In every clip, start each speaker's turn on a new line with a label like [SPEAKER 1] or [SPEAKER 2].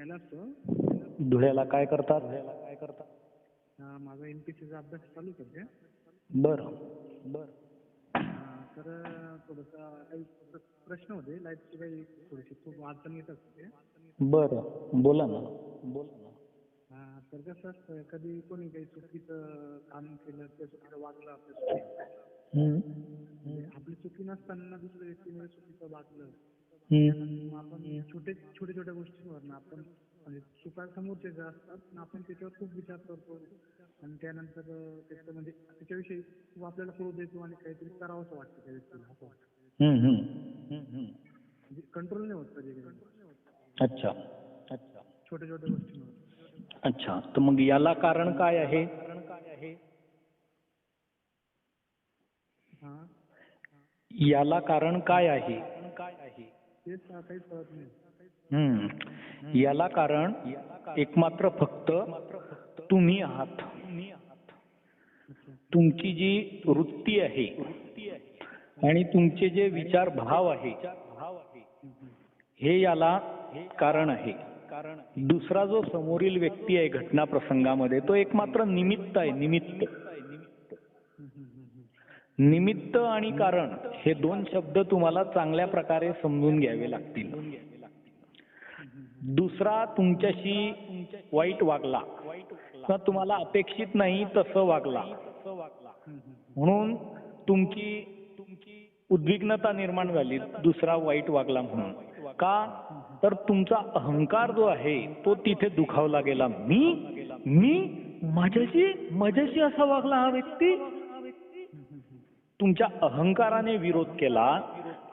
[SPEAKER 1] धुळ्याला असतो.
[SPEAKER 2] धुळ्याला काय करतात?
[SPEAKER 1] माझा एमपीसीचा अभ्यास चालू आहे सध्या.
[SPEAKER 2] बरं बरं.
[SPEAKER 1] तर थोडंसं काही प्रश्न होते लाईफची, काही थोडीशी खूप अडचण येत असते.
[SPEAKER 2] बरं, बोला ना.
[SPEAKER 1] तर कसं असतं, कधी कोणी काही चुकीचं काम केलं किंवा चुकीचं वागलं आपल्यासोबत, आपली चुकी नसताना दुसऱ्या व्यक्तीने चुकीचं वागलं, मग आपण छोट्या गोष्टींवर आपण म्हणजे चुका समोरच्या असतात आपण त्याच्यावर खूप विचार करतो आणि त्यानंतर त्याचं म्हणजे त्याच्याविषयी खूप आपल्याला क्रोध येतो आणि काहीतरी करावंसं वाटतं त्या व्यक्तीला, असं वाटतं. म्हणजे कंट्रोल नाही होत कधी कधी.
[SPEAKER 2] अच्छा अच्छा.
[SPEAKER 1] छोट्या गोष्टींवर.
[SPEAKER 2] अच्छा, तर मग याला कारण काय आहे? याला कारण काय आहे?
[SPEAKER 1] तेच काहीच कळत नाही.
[SPEAKER 2] याला कारण एकमात्र फक्त तुम्ही आहात. तुमची जी वृत्ती आहे आणि तुमचे जे विचार भाव आहे हे याला कारण आहे. दुसरा जो समोरील व्यक्ती आहे घटना प्रसंगामध्ये तो एकमात्र निमित्त आहे. निमित्त आणि कारण हे दोन शब्द तुम्हाला चांगल्या प्रकारे समजून घ्यावे लागतील. दुसरा तुमच्याशी वाईट वागला तर तुम्हाला अपेक्षित नाही तसं वागला म्हणून तुमची उद्विग्नता निर्माण झाली, दुसरा वाईट वागला म्हणून. का तर तुमचा अहंकार जो आहे तो तिथे दुखावला गेला. मी माझ्याशी असा वागला हा व्यक्ती. तुमच्या अहंकाराने विरोध केला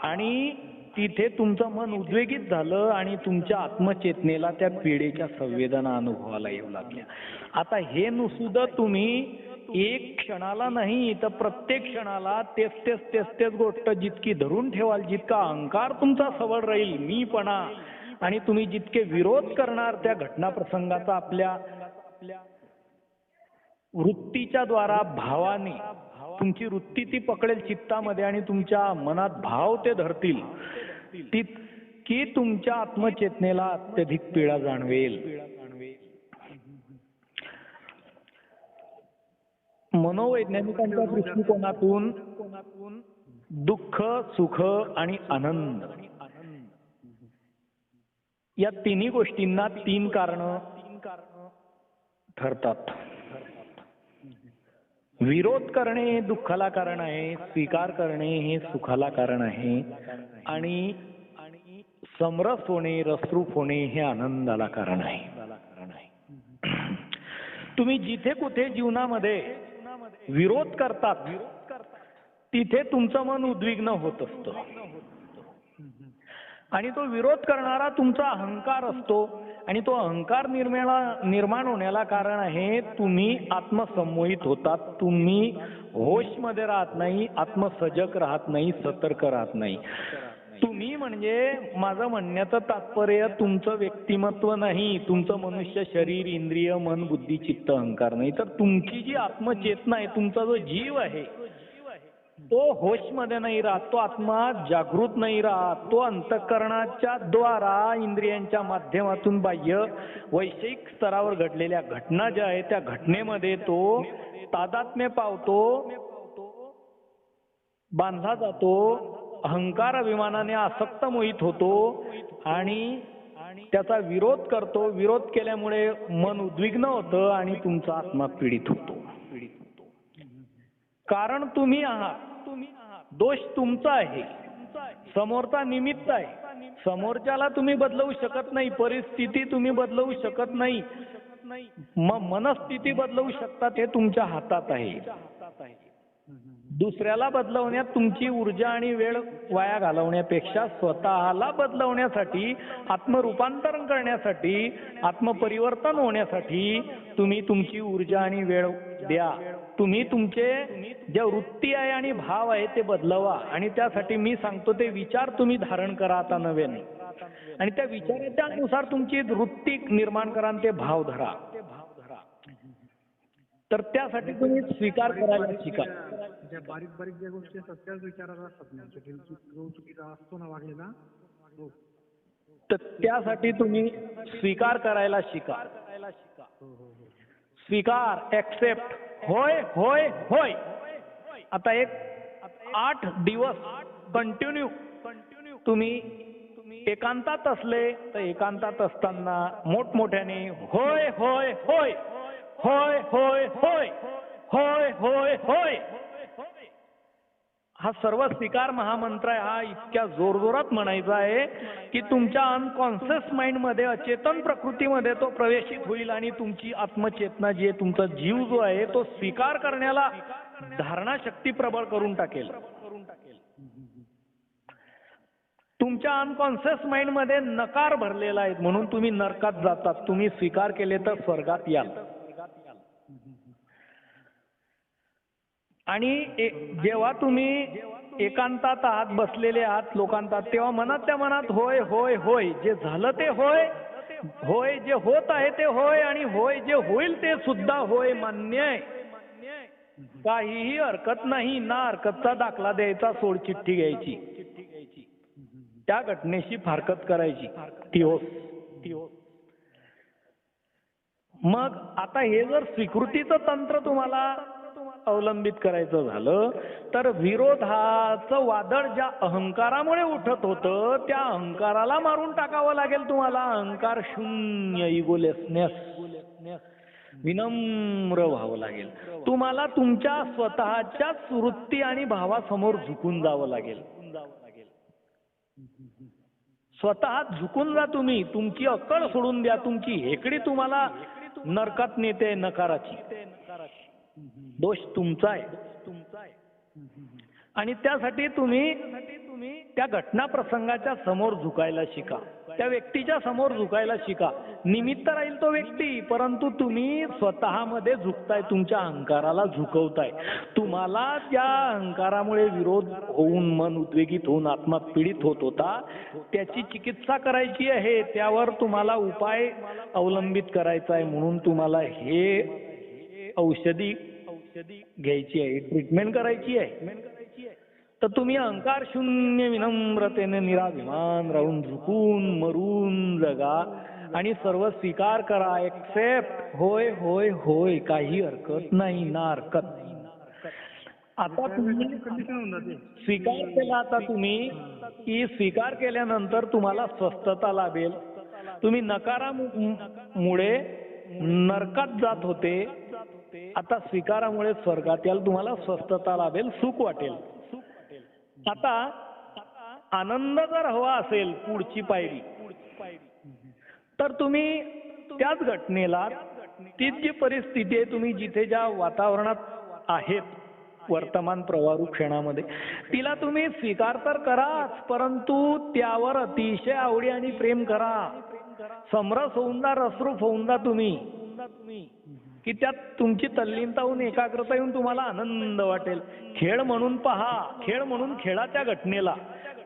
[SPEAKER 2] आणि तिथे तुमचं मन उद्वेगित झालं आणि तुमच्या आत्मचेतनेला त्या पीडेच्या संवेदना अनुभवाला येऊ लागल्या. आता हे नुसतं तुम्ही एक क्षणाला नाही तर प्रत्येक क्षणाला तेच गोष्ट जितकी धरून ठेवाल, जितका अहंकार तुमचा सबळ राहील, मीपणा, आणि तुम्ही जितके विरोध करणार त्या घटना प्रसंगाचा आपल्या वृत्तीच्या द्वारा, भावाने तुमची वृत्ती ती पकडेल चित्तामध्ये आणि तुमच्या मनात भाव ते धरतील, तितकी तुमच्या आत्मचेतनेला अत्यधिक पीडा जाणवेल. मनोवैज्ञानिकांच्या दृष्टिकोनातून दुःख, सुख आणि आनंद या तिन्ही गोष्टींना तीन कारण ठरतात. विरोध करणे हे दुःखाला कारण आहे, स्वीकार करणे हे सुखाला कारण आहे, आणि समरस होणे, रसरूप होणे हे आनंदाला कारण आहे. तुम्ही जिथे कुठे जीवनामध्ये विरोध करतात तिथे तुमचं मन उद्विग्न होत असतं आणि तो विरोध करणारा तुमचा अहंकार असतो आणि तो अहंकार निर्माण होण्याला कारण आहे तुम्ही आत्मसंमोहित होतात, तुम्ही होशमध्ये राहत नाही, आत्मसजग राहत नाही, सतर्क राहत नाही. तुम्ही म्हणजे माझं म्हणण्याचं तात्पर्य तुमचं व्यक्तिमत्व नाही, तुमचं मनुष्य शरीर, इंद्रिय, मन, बुद्धी, चित्त, अहंकार नाही, तर तुमची जी आत्मचेतना आहे, तुमचा जो जीव आहे तो होशमध्ये नाही राहत, तो आत्मा जागृत नाही राहत, तो अंतःकरणाच्या द्वारा इंद्रियांच्या माध्यमातून बाह्य वैषयिक स्तरावर घडलेल्या घटना ज्या आहेत त्या घटनेमध्ये तो तादात्म्य पावतो, बांधला जातो, अहंकार अभिमानाने आसक्त मोहित होतो आणि त्याचा विरोध करतो. विरोध केल्यामुळे मन उद्विग्न होतं आणि तुमचा आत्मा पीडित होतो. कारण तुम्ही आहात, दोष तुमचा आहे, समोरचा निमित्त आहे. समोरच्याला तुम्ही बदलवू शकत नाही, परिस्थिती तुम्ही बदलवू शकत नाही, मग मनस्थिती बदलवू शकतात, हे तुमच्या हातात आहे. दुसऱ्याला बदलवण्यात तुमची ऊर्जा आणि वेळ वाया घालवण्यापेक्षा स्वतःला बदलवण्यासाठी, आत्मरूपांतरण करण्यासाठी, आत्मपरिवर्तन होण्यासाठी तुम्ही तुमची ऊर्जा आणि वेळ द्या. तुम्ही तुमचे ज्या वृत्ती आहे आणि भाव आहे ते बदलवा आणि त्यासाठी मी सांगतो ते विचार तुम्ही धारण करा आता नव्याने आणि त्या विचाराच्या अनुसार तुमची वृत्ती निर्माण करा आणि ते भाव धरा. तर त्यासाठी तुम्ही स्वीकार करायला शिका.
[SPEAKER 1] ज्या बारीक ज्या गोष्टी असतात त्याच विचारात असतात ना, जो चुकीचा असतो ना वागलेला,
[SPEAKER 2] तर त्यासाठी तुम्ही स्वीकार करायला शिका. स्वीकार, एक्सेप्ट. होय होय होय. आता एक 8 दिवस कंटिन्यू तुम्ही एकांतात असले तर एकांतात असताना मोठमोठ्याने होय होय होय होय होय होय होय होय होय हा सर्व स्वीकार महामंत्र आहे. हा इतक्या जोरजोरात म्हणायचा आहे की तुमच्या अनकॉन्शियस माइंड मध्ये, अचेतन प्रकृतीमध्ये तो प्रवेशित होईल आणि तुमची आत्मचेतना जी आहे, तुमचा जीव जो आहे तो स्वीकार करण्याला धारणा शक्ती प्रबळ करून टाकेल. तुमच्या अनकॉन्शियस माइंड मध्ये नकार भरलेला आहे म्हणून तुम्ही नरकात जातात. तुम्ही स्वीकार केले तर स्वर्गात याल. आणि जेव्हा तुम्ही एकांतात आहात, बसलेले आहात लोकांतात, तेव्हा मनातल्या मनात होय होय होय, जे झालं ते होय होय, जे होत आहे ते होय, आणि होय जे होईल ते सुद्धा होय मान्य आहे. काहीही हरकत नाही. ना हरकतचा दाखला द्यायचा, सोड चिठ्ठी घ्यायची, त्या घटनेशी फारकत करायची. ती होस. मग आता हे जर स्वीकृतीचं तंत्र तुम्हाला अवलंबित करायचं झालं तर विरोधाचं वादळ ज्या अहंकारामुळे उठत होतं त्या अहंकाराला मारून टाकावं लागेल तुम्हाला. अहंकार शून्य, इगोलेसनेस, विनम्र व्हावं लागेल तुम्हाला. तुमच्या स्वतःच्याच वृत्ती आणि भावासमोर झुकून जावं लागेल. स्वतः झुकून जा तुम्ही. तुमची अक्कल सोडून द्या. तुमची हेकडी तुम्हाला नरकात नेते नकाराची. दोष तुमचा आहे. आणि त्यासाठी तुम्ही त्या घटना प्रसंगाच्या समोर झुकायला शिका. त्या व्यक्तीच्या समोर झुकायला शिका. निमित्त राहील तो व्यक्ती, परंतु तुम्ही स्वतःमध्ये झुकताय, तुमच्या अहंकाराला झुकवताय. तुम्हाला त्या अहंकारामुळे विरोध होऊन, मन उद्वेगित होऊन आत्मा पीडित होत होता, त्याची चिकित्सा करायची आहे. त्यावर तुम्हाला उपाय अवलंबित करायचा आहे. म्हणून तुम्हाला हे औषधी घ्यायची आहे, ट्रीटमेंट करायची आहे. तर तुम्ही अहंकार शून्य विनम्रतेने निराभिमान राहून झुकून मरून जगा आणि सर्व स्वीकार करा. एक्सेप्ट. होय होय होय, काही हरकत नाही, ना हरकत. आता तुम्ही स्वीकार केला. आता तुम्ही की स्वीकार केल्यानंतर तुम्हाला स्वस्थता लाभेल. तुम्ही नकारामुळे नरकात जात होते, आता स्वीकारामुळे स्वर्गात याल. तुम्हाला स्वस्थता लाभेल, सुख वाटेल. आता आनंद जर हवा असेल, पुढची पायरी, तर तुम्ही त्याच घटनेला, तीच जी परिस्थिती आहे, तुम्ही जिथे ज्या वातावरणात आहेत वर्तमान प्रवारू क्षणामध्ये, तिला तुम्ही स्वीकार तर कराच, परंतु त्यावर अतिशय आवडी आणि प्रेम करा. समरस होऊन जा, रसरूप होऊन जा तुम्ही, की त्यात तुमची तल्लीनता होऊन, एकाग्रता येऊन तुम्हाला आनंद वाटेल. खेळ म्हणून पहा, खेळ म्हणून खेळा त्या घटनेला.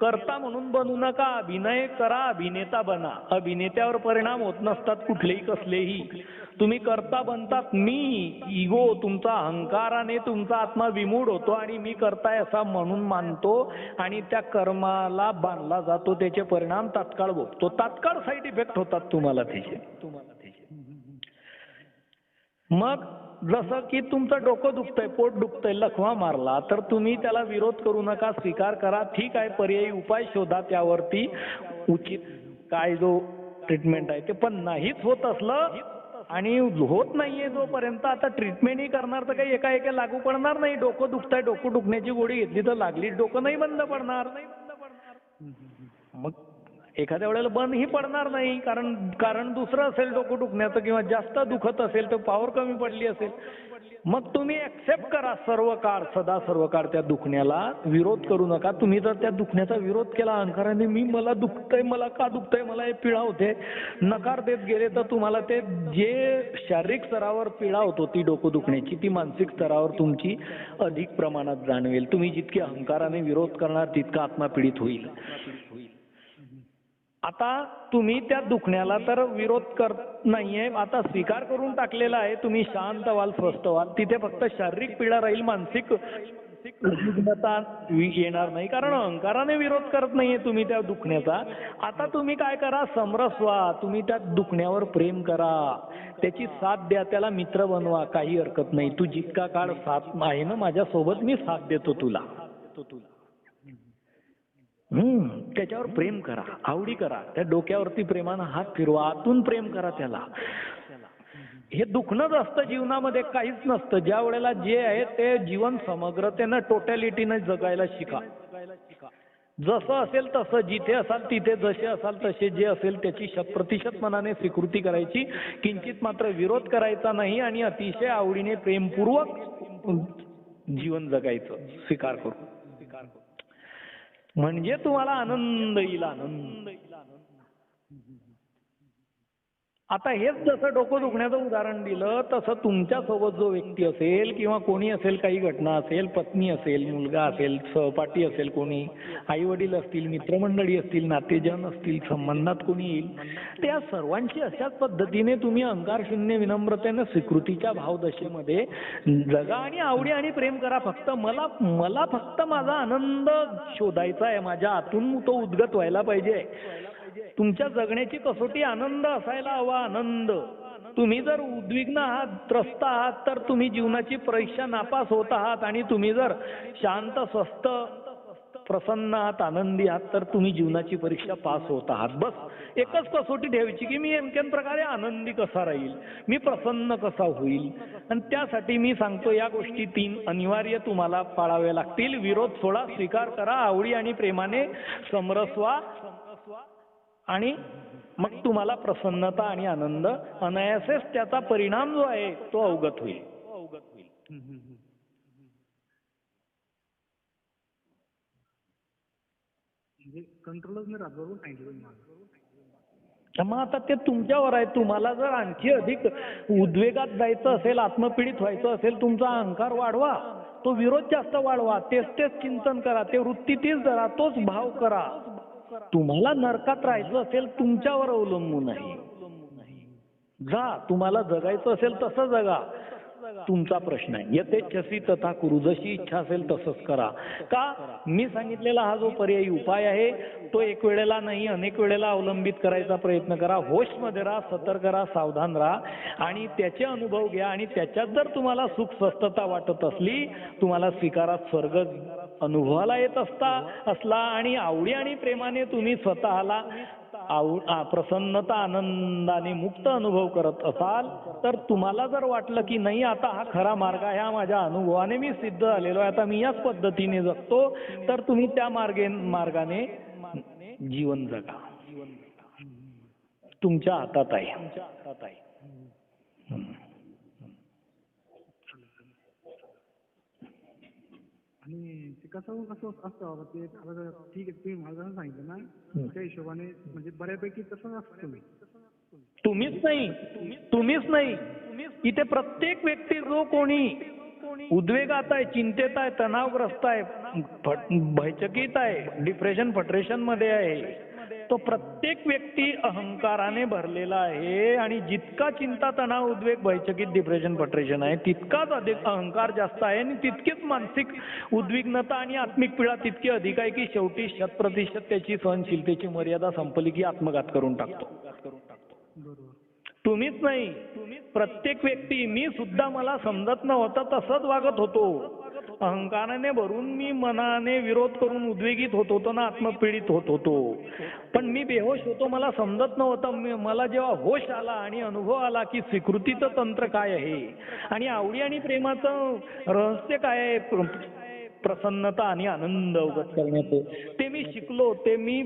[SPEAKER 2] कर्ता म्हणून बनू नका, अभिनय करा, अभिनेता बना. अभिनेत्यावर परिणाम होत नसतात कुठलेही कसलेही. तुम्ही कर्ता बनतात. मी, इगो, तुमचा अहंकाराने तुमचा आत्मा विमूढ होतो आणि मी करताय असा म्हणून मानतो आणि त्या कर्माला बांधला जातो. त्याचे परिणाम तात्काळ भोगतो. तात्काळ साईड इफेक्ट होतात तुम्हाला त्याचे. मग जसं की तुमचं डोकं दुखतंय, पोट दुखतंय, लखवा मारला, तर तुम्ही त्याला विरोध करू नका, स्वीकार करा. ठीक आहे, पर्यायी उपाय शोधा त्यावरती, उचित काय जो ट्रीटमेंट आहे ते. पण नाहीच होत असलं आणि होत नाहीये जोपर्यंत, आता ट्रीटमेंटही करणार तर काही एका लागू पडणार नाही. डोकं दुखतंय, डोकं दुखण्याची गोळी घेतली तर लागली, डोकं नाही बंद पडणार. मग एखाद्या वेळेला बंदही पडणार नाही, कारण दुसरं असेल डोकं दुखण्याचं, किंवा जास्त दुखत असेल तर पॉवर कमी पडली असेल. मग तुम्ही ऍक्सेप्ट करा सर्व काळ, सदा सर्व काळ त्या दुखण्याला. विरोध करू नका. तुम्ही जर त्या दुखण्याचा विरोध केला अहंकाराने, मला दुखतंय, मला का दुखतंय, मला हे पीडा होते, नकार देत गेले, तर तुम्हाला ते जे शारीरिक स्तरावर पीडा होतो ती डोकं दुखण्याची, ती मानसिक स्तरावर तुमची अधिक प्रमाणात जाणवेल. तुम्ही जितके अहंकाराने विरोध करणार तितका आत्मा पीडित होईल. आता तुम्ही त्या दुखण्याला तर विरोध करत नाहीये, आता स्वीकार करून टाकलेला आहे. तुम्ही शांत व्हाल, स्वस्थ व्हाल. तिथे फक्त शारीरिक पीडा राहील, मानसिक उद्विग्नता येणार नाही, कारण अहंकाराने विरोध करत नाहीये तुम्ही त्या दुखण्याचा. आता तुम्ही काय करा, समरस व्हा, तुम्ही त्या दुखण्यावर प्रेम करा, त्याची साथ द्या, त्याला मित्र बनवा, काही हरकत नाही. तू जितका काळ साथ आहे ना माझ्यासोबत, मी साथ देतो तुला. त्याच्यावर प्रेम करा, आवडी करा, त्या डोक्यावरती प्रेमानं हात फिरवा, आतून प्रेम करा त्याला. हे दुखणंच असतं जीवनामध्ये, काहीच नसतं. ज्या वेळेला जे आहे ते जीवन समग्रतेनं टोटॅलिटीनं जगायला शिका. जसं असेल तसं, जिथे असाल तिथे, जसे असाल तसे, जे असेल त्याची 100% मनाने स्वीकृती करायची, किंचित मात्र विरोध करायचा नाही आणि अतिशय आवडीने प्रेमपूर्वक जीवन जगायचं, स्वीकार करू. म्हणजे तुम्हाला आनंद येईल, आनंद. आता हेच जसं डोकं दुखण्याचं उदाहरण दिलं, तसं तुमच्यासोबत जो व्यक्ती असेल किंवा कोणी असेल, काही घटना असेल, पत्नी असेल, मुलगा असेल, सहपाठी असेल, कोणी आई वडील असतील, मित्रमंडळी असतील, नातेजन असतील, संबंधात कोणी येईल, त्या सर्वांची अशाच पद्धतीने तुम्ही अहंकार शून्य विनम्रतेने स्वीकृतीच्या भावदशेमध्ये जगा आणि आवडी आणि प्रेम करा. फक्त मला फक्त माझा आनंद शोधायचा आहे, माझ्या आतून तो उद्गत व्हायला पाहिजे. तुमच्या जगण्याची कसोटी आनंद असायला हवा, आनंद. तुम्ही जर उद्विग्न आहात, त्रस्त आहात, तर तुम्ही जीवनाची परीक्षा नापास होत आहात. आणि तुम्ही जर शांत, स्वस्थ, प्रसन्न आहात, आनंदी आहात, तर तुम्ही जीवनाची परीक्षा पास होत आहात. बस एकच कसोटी ठेवायची की मी नेमक्या प्रकारे आनंदी कसा राहील, मी प्रसन्न कसा होईल. आणि त्यासाठी मी सांगतो, या गोष्टी 3 अनिवार्य तुम्हाला पाळाव्या लागतील. विरोध सोडा, स्वीकार करा, आवडी आणि प्रेमाने समरस व्हा, आणि मग तुम्हाला प्रसन्नता आणि आनंद, अनायासेच त्याचा परिणाम जो आहे तो अवगत होईल.
[SPEAKER 1] कंट्रोलच नाही राहत, बरोबर सांगितलं.
[SPEAKER 2] मग आता ते तुमच्यावर आहे. तुम्हाला जर आणखी अधिक उद्वेगात जायचं असेल, आत्मपीडित व्हायचं असेल, तुमचा अहंकार वाढवा, तो विरोध जास्त वाढवा, तेच चिंतन करा, ते वृत्ती तीच धरा, तोच भाव करा. तुम्हाला नरकात राहायचं असेल, तुमच्यावर अवलंबून आहे. जा, तुम्हाला जगायचं असेल तसं जगा, तुमचा प्रश्न आहे. यथेच्छसी तथा कुरु, जशी इच्छा असेल तसंच करा. का? मी सांगितलेला हा जो पर्यायी उपाय आहे तो एक वेळेला नाही, अनेक वेळेला अवलंबित करायचा प्रयत्न करा. होशमध्ये राहा, सतर्क राहा, सावधान राहा आणि त्याचे अनुभव घ्या. आणि त्याच्यात जर तुम्हाला सुख स्वस्थता वाटत असली, तुम्हाला स्वीकारात स्वर्ग अनुभवाला येत असला आणि आवडी आणि प्रेमाने तुम्ही स्वतःला प्रसन्नता, आनंदाने मुक्त अनुभव करत असाल, तर तुम्हाला जर वाटलं की नाही आता हा खरा मार्ग आहे, हा माझ्या अनुभवाने मी सिद्ध झालेलो आहे, आता मी याच पद्धतीने जगतो, तर तुम्ही त्या मार्गाने जीवन जगा. तुमच्या हातात आहे.
[SPEAKER 1] आणि ते कसं असतं बाबा, ते आता ठीक आहे, तुम्ही मला जसं सांगितलं ना, त्या हिशोबाने म्हणजे बऱ्यापैकी तसंच असतं.
[SPEAKER 2] तुम्हीच नाही, इथे प्रत्येक व्यक्ती जो कोणी उद्वेगात आहे, चिंतेत आहे, तणावग्रस्त आहे, भयचकित आहे, डिप्रेशन मध्ये आहे, तो प्रत्येक व्यक्ती अहंकाराने भरलेला आहे. आणि जितका चिंता, तणाव, उद्वेग, भयचकित, डिप्रेशन आहे, तितकाच अधिक अहंकार जास्त आहे. आणि तितकीच मानसिक उद्विग्नता आणि आत्मिक पीडा तितकी अधिक आहे की शेवटी 100% त्याची सहनशीलतेची मर्यादा संपली की आत्मघात करून टाकतो. तुम्हीच नाही, प्रत्येक व्यक्ती. मी सुद्धा मला समजत नव्हतं तसंच वागत होतो. अहंकाराने भरून मी मनाने विरोध करून उद्वेगित होत होतो ना, आत्मपीडित होत होतो. पण मी बेहोश होतो, मला समजत नव्हतं. मला जेव्हा होश आला आणि अनुभव आला की स्वीकृतीचं तंत्र काय आहे आणि आवडी आणि प्रेमाचं रहस्य काय आहे, प्रसन्नता आणि आनंद अवगत करण्याचं, ते मी शिकलो. ते मी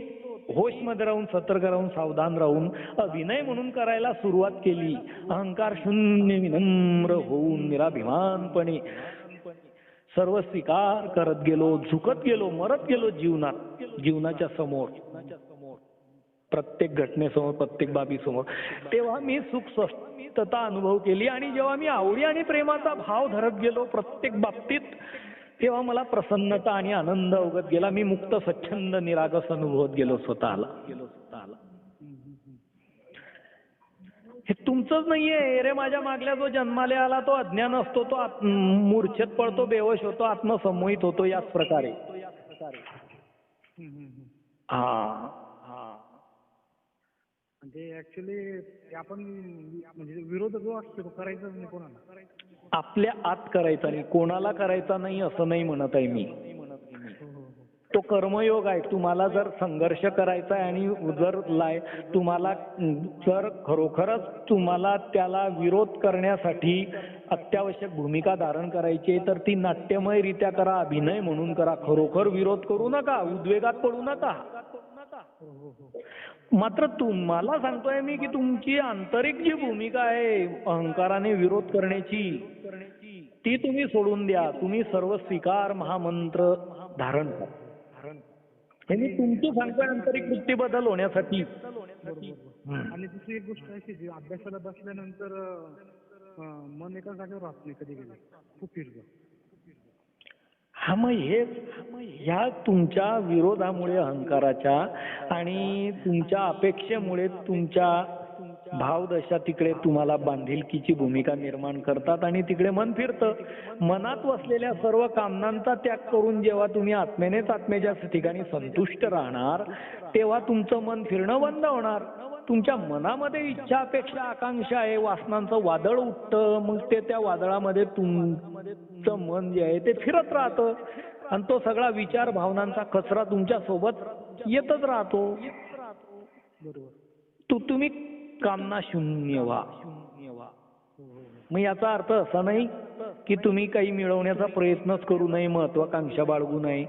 [SPEAKER 2] होशमध्ये राहून, सतर्क राहून, सावधान राहून अभिनय म्हणून करायला सुरुवात केली. अहंकार शून्य विनम्र होऊन निराभिमानपणे सर्व स्वीकार करत गेलो, झुकत गेलो, मरत गेलो जीवनाच्या समोर, प्रत्येक घटनेसमोर, प्रत्येक बाबीसमोर. तेव्हा मी सुख स्वस्थता अनुभव केली. आणि जेव्हा मी आवडी आणि प्रेमाचा भाव धरत गेलो प्रत्येक बाबतीत, तेव्हा मला प्रसन्नता आणि आनंद अवगत गेला. मी मुक्त, स्वच्छंद, निरागस अनुभवत गेलो स्वतःला. हे तुमचंच नाहीये. रे माझ्या मागल्या जो जन्माला आला तो अज्ञान असतो, तो मूर्छेत पडतो, बेहोश होतो, आत्मसंमोहित होतो याच प्रकारे. हा हा.
[SPEAKER 1] म्हणजे ऍक्च्युली आपण म्हणजे विरोध जो असतो तो करायचाच नाही कोणाला.
[SPEAKER 2] आपल्या आत करायचा नाही, कोणाला करायचा नाही असं नाही म्हणत आहे मी. तो कर्मयोग आहे. तुम्हाला जर संघर्ष करायचा आहे आणि जर तुम्हाला जर खरोखरच तुम्हाला त्याला विरोध करण्यासाठी अत्यावश्यक भूमिका धारण करायची आहे तर ती नाट्यमयरित्या करा, अभिनय म्हणून करा. खरोखर विरोध करू नका, उद्वेगात पडू नका. मात्र तुम्हाला सांगतोय मी की तुमची आंतरिक जी भूमिका आहे अहंकाराने विरोध करण्याची, ती तुम्ही सोडून द्या. तुम्ही सर्व स्वीकार महामंत्र धारण करा. हे मी तुमची सांगतोय आंतरिक वृत्ती बदल होण्यासाठी.
[SPEAKER 1] आणि दुसरी एक गोष्ट अशी जी अभ्यासाला बसल्यानंतर मन एका जागेवर राहत नाही कधी कधी, खूप फिरतं.
[SPEAKER 2] हा मग हेच ह्या तुमच्या विरोधामुळे अहंकाराच्या आणि तुमच्या अपेक्षेमुळे तुमच्या भावदशा तिकडे तुम्हाला बांधिलकीची भूमिका निर्माण करतात आणि तिकडे मन फिरतं. मनात वसलेल्या सर्व कामनांचा त्याग करून जेव्हा तुम्ही आत्म्यानेच आत्म्याच्या ठिकाणी संतुष्ट राहणार तेव्हा तुमचं मन फिरणं बंद होणार. तुमच्या मनामध्ये इच्छा, अपेक्षा, आकांक्षा आहे, वासनांचं वादळ उठतं. मग त्या वादळामध्ये तुमचं मन जे आहे ते फिरत राहतं आणि तो सगळा विचार भावनांचा कचरा तुमच्या सोबत येतच राहतो. बरोबर. तुम्ही कामना शून्य व्हा. मग याचा अर्थ असा नाही की तुम्ही काही मिळवण्याचा प्रयत्नच करू नये, महत्वाकांक्षा बाळगू नये.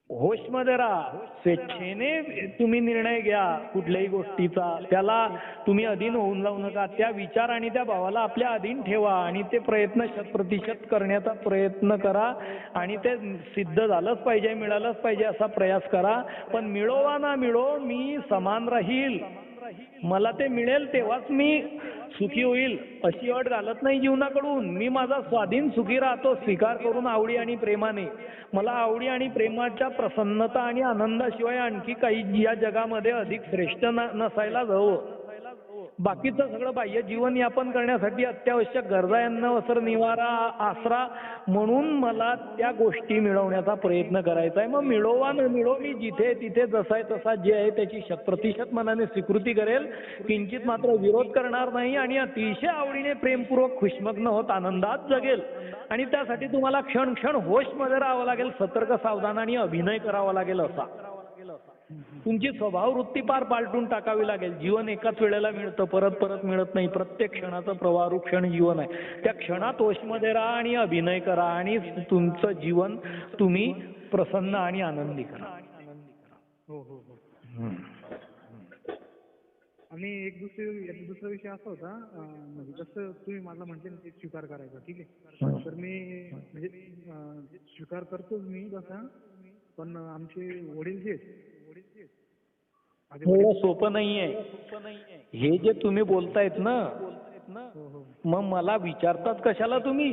[SPEAKER 2] होशमध्ये राहा, स्वेच्छेने तुम्ही निर्णय घ्या कुठल्याही गोष्टीचा. त्याला तुम्ही अधीन होऊन जाऊ नका. त्या विचार आणि त्या भावाला आपल्या अधीन ठेवा आणि ते प्रयत्न 100% करण्याचा प्रयत्न करा आणि ते सिद्ध झालंच पाहिजे, मिळालंच पाहिजे असा प्रयास करा. पण मिळो वा ना मिळो मी समान राहील, मला ते मिळेल तेव्हाच मी सुखी होईल अशी अट घालत नाही जीवनाकडून. मी माझा स्वाधीन सुखी राहतो स्वीकार करून आवडी आणि प्रेमाने. मला आवडी आणि प्रेमाच्या प्रसन्नता आणि आनंदाशिवाय आणखी काही या जगामध्ये अधिक श्रेष्ठ नसायला हवं. बाकीचं सगळं बाह्य जीवन यापन करण्यासाठी अत्यावश्यक गरजा, अन्न, वस्त्र, निवारा, आसरा म्हणून मला त्या गोष्टी मिळवण्याचा प्रयत्न करायचा आहे. मग मिळो वा न मिळो मी जिथे तिथे जसा आहे तसा जे आहे त्याची 100% मनाने स्वीकृती करेल, किंचित मात्र विरोध करणार नाही आणि अतिशय आवडीने प्रेमपूर्वक खुशमग्न होत आनंदात जगेल. आणि त्यासाठी तुम्हाला क्षण क्षण होशमध्ये राहावं लागेल, सतर्क, सावधान आणि अभिनय करावा लागेल. असा तुमची स्वभाव वृत्ती पार पालटून टाकावी लागेल. जीवन एकाच वेळेला मिळतं, परत परत मिळत नाही. प्रत्येक क्षणाचं प्रवाह क्षण जीवन आहे. त्या क्षणात होशमध्ये राहा आणि अभिनय करा आणि तुमचं जीवन तुम्ही प्रसन्न आणि आनंदी करा.
[SPEAKER 1] हो हो हो. आणि एक दुसरा विषय असा होता, म्हणजे जसं तुम्ही मला म्हटले ते स्वीकार करायचा, ठीक आहे. तर मी म्हणजे स्वीकार करतोच मी तसा, पण आमचे वडील जे
[SPEAKER 2] एवढं सोपं नाहीये हे जे तुम्ही बोलतायत ना. मग मला विचारतात कशाला तुम्ही?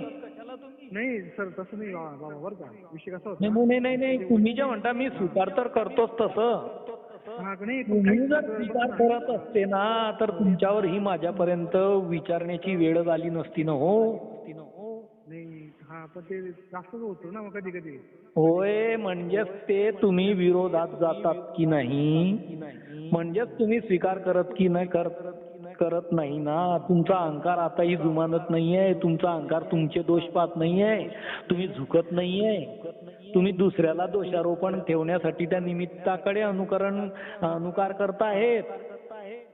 [SPEAKER 1] नाही सर तसं नाही बाबा, बरं का. विषय कसा होता,
[SPEAKER 2] नाही तुम्ही जे म्हणता मी स्वीकार तर करतोच तसं. तुम्ही जर स्वीकार करत असते ना तर तुमच्यावर ही माझ्यापर्यंत विचारण्याची वेळ झाली नसती ना. हो
[SPEAKER 1] नाही. हा पण ते जास्तच होतो ना मग कधी कधी.
[SPEAKER 2] होय, म्हणजेच ते तुम्ही विरोधात जातात की नाही, म्हणजेच तुम्ही स्वीकार करत नाही ना. तुमचा अहंकार आताही जुमानत नाहीये. तुमचा अहंकार तुमचे दोष पाहत नाहीये. तुम्ही झुकत नाहीये. तुम्ही दुसऱ्याला दोषारोपण ठेवण्यासाठी त्या निमित्ताकडे अनुकार करताहेत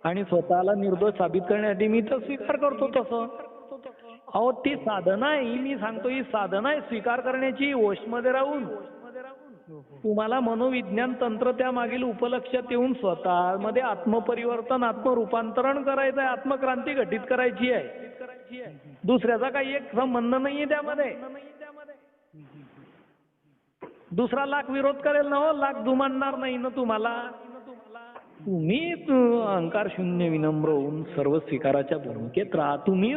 [SPEAKER 2] आणि स्वतःला निर्दोष साबित करण्यासाठी मी तर स्वीकार करतो तसं. अहो ती साधना आहे. मी सांगतो ही साधना आहे स्वीकार करण्याची. होशमध्ये राहून तुम्हाला मनोविज्ञान तंत्र त्या मागील उपलक्षात येऊन स्वतःमध्ये आत्मपरिवर्तन, आत्मरूपांतरण करायचं आहे. आत्मक्रांती घटित करायची आहे. दुसऱ्याचा काही एक संबंध नाहीये त्यामध्ये. दुसरा लाख विरोध करेल ना, हो लाख जुमानणार नाही ना तुम्हाला. तुम्ही अहंकार शून्य विनम्र होऊन सर्व स्वीकाराच्या भूमिकेत राहा. तुम्ही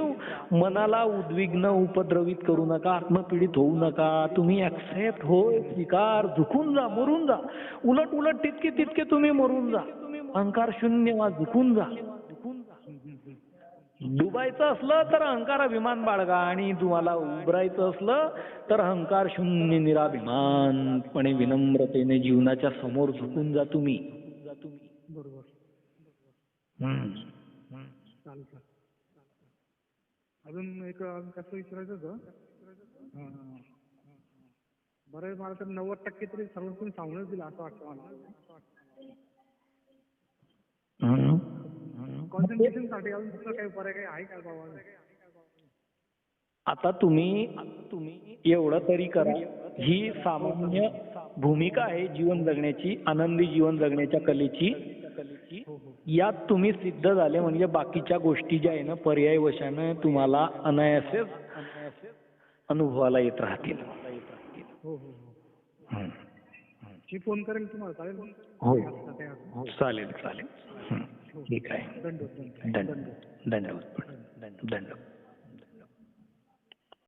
[SPEAKER 2] मनाला उद्विग्न उपद्रवित करू नका, आत्मपीडित होऊ नका. तुम्ही ऍक्सेप्ट, होय स्वीकार, झुकून जा, मरून जा. उलट तितके तुम्ही मरून जा. अहंकार शून्य वा झुकून जा. डुबायचं असलं तर अहंकाराभिमान बाळगा आणि तुम्हाला उभरायचं असलं तर अहंकार शून्य निराभिमानपणे विनम्रतेने जीवनाच्या समोर झुकून जा तुम्ही.
[SPEAKER 1] बरोबर. चालतं. अजून एक कसं विचारायचं होतं. बरं मला तर 90% तरी सर्व तुम्ही सांगूनच दिलं असं वाटतं मला. कॉन्सन्ट्रेशन साठी अजून दुसरं काही पर्याय काही आहे का बाबा?
[SPEAKER 2] आता तुम्ही एवढं तरी करा. ही सामान्य भूमिका आहे जीवन जगण्याची, आनंदी जीवन जगण्याच्या कलेची. यात तुम्ही सिद्ध झाले म्हणजे बाकीच्या गोष्टी ज्या आहे ना पर्याय वशानं तुम्हाला अनायासेच अनुभवाला येत राहतील.
[SPEAKER 1] मी फोन करेल तुम्हाला, चालेल?
[SPEAKER 2] हो चालेल. ठीक आहे. धन्यवाद.